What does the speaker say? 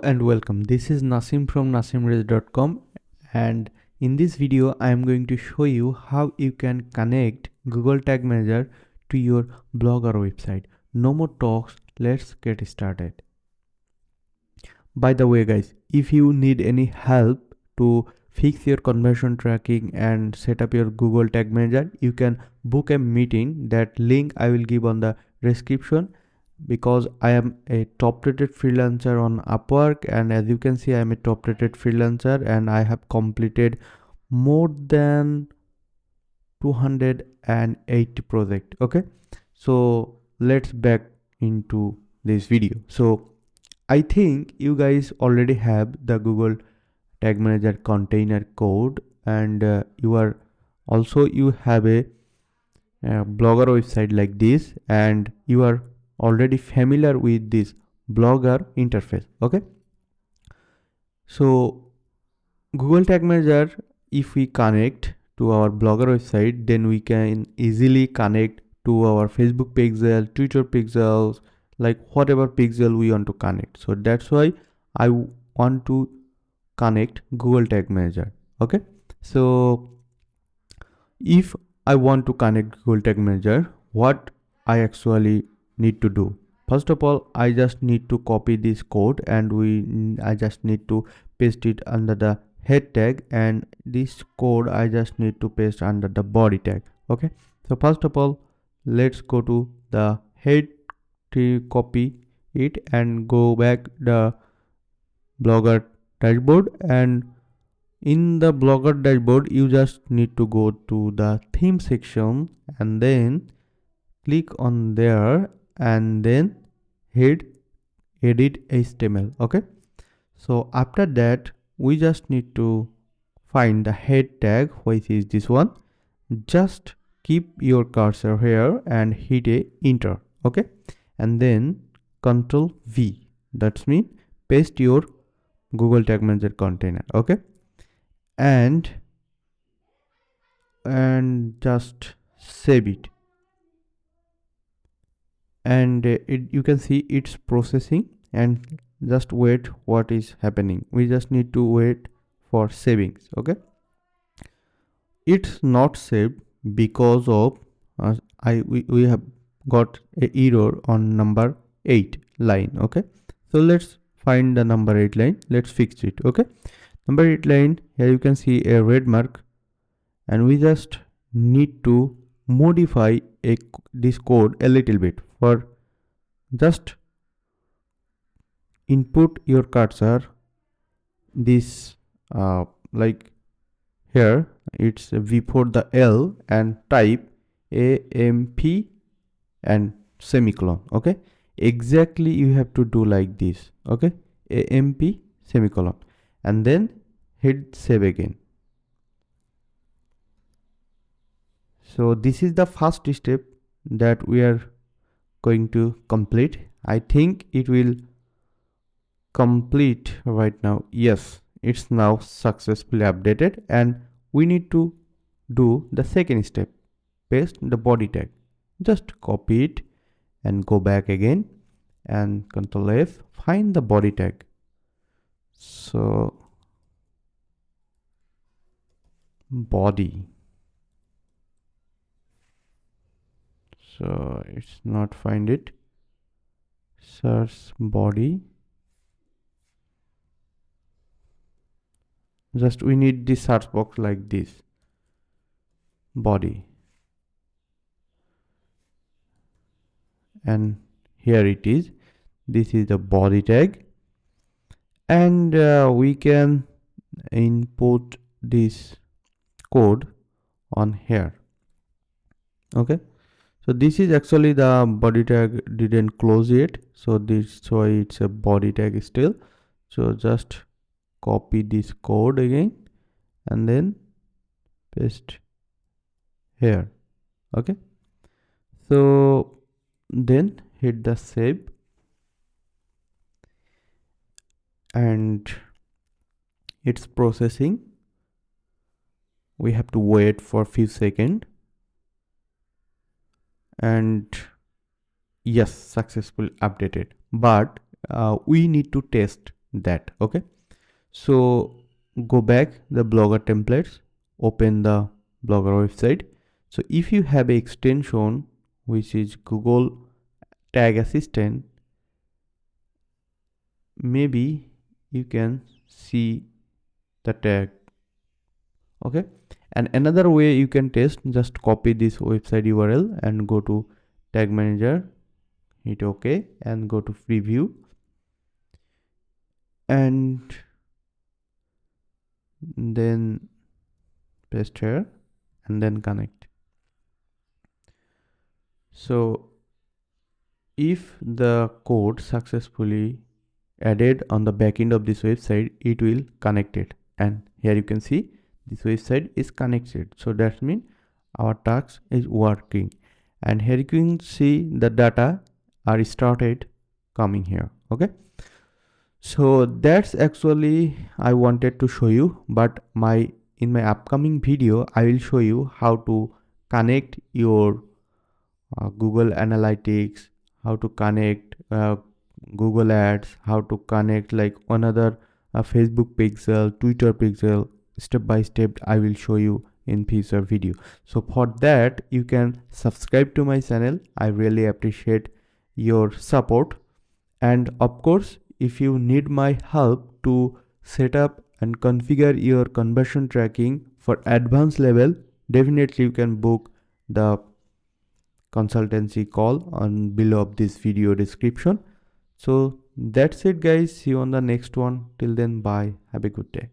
and welcome. This is Nasim from nasimreza.com, and in this video I am going to show you how you can connect Google Tag Manager to your blog or website. No more talks, let's get started. By the way guys, if you need any help to fix your conversion tracking and set up your Google Tag Manager, you can book a meeting. That link I will give on the description, because I am a top rated freelancer on Upwork, and as you can see I am a top rated freelancer and I have completed more than 280 project. Okay, so let's back into this video. So I think you guys already have the Google Tag Manager container code, and you have a blogger website like this, and you are already familiar with this blogger interface. Okay, so Google Tag Manager, if we connect to our blogger website, then we can easily connect to our Facebook pixel, Twitter pixels, like whatever pixel we want to connect. So that's why I want to connect Google Tag Manager. Okay, so if I want to connect Google Tag Manager, what I actually need to do? First of all, I just need to copy this code, and I just need to paste it under the head tag, and this code I just need to paste under the body tag. Okay, so first of all, let's go to the head to copy it and go back the blogger dashboard, and in the blogger dashboard you just need to go to the theme section and then click on there and then hit edit HTML. Okay, so after that we just need to find the head tag, which is this one. Just keep your cursor here and hit a enter. Okay, and then Control V, that's mean paste your Google Tag Manager container. Okay, and just save it, and you can see it's processing, and just wait what is happening. We just need to wait for savings. Okay, it's not saved because of we have got a error on number 8 line. Okay, so let's find the number 8 line, let's fix it. Okay, number 8 line, here you can see a red mark, and we just need to modify this code a little bit. For just input your cursor this like here it's before the L, and type AMP and semicolon. Okay, exactly you have to do like this. Okay, AMP semicolon, and then hit save again. So this is the first step that we are going to complete. I think it will complete right now. Yes, it's now successfully updated, and we need to do the second step, paste the body tag. Just copy it and go back again and Control F, find the body tag. So body, so it's not find it. Search body, just we need this search box like this, body, and here it is. This is the body tag, and we can input this code on here. Okay, so this is actually the body tag didn't close yet, so this why it's a body tag still. So just copy this code again and then paste here. Okay, so then hit the save, and it's processing. We have to wait for a few seconds, and yes, successfully updated. But we need to test that. Okay, so go back the Blogger templates, open the Blogger website. So if you have a extension which is Google Tag Assistant, maybe you can see the tag. Okay, and another way you can test, just copy this website URL and go to Tag Manager, hit OK and go to preview, and then paste here and then connect. So if the code successfully added on the backend of this website, it will connect it, and here you can see this website is connected. So that means our task is working, and here you can see the data are started coming here. Okay, so that's actually I wanted to show you, but in my upcoming video I will show you how to connect your Google Analytics, how to connect Google Ads, how to connect like another Facebook pixel, Twitter pixel. Step by step I will show you in future video. So for that you can subscribe to my channel. I really appreciate your support, and of course if you need my help to set up and configure your conversion tracking for advanced level, definitely you can book the consultancy call on below of this video description. So that's it guys, see you on the next one. Till then, bye, have a good day.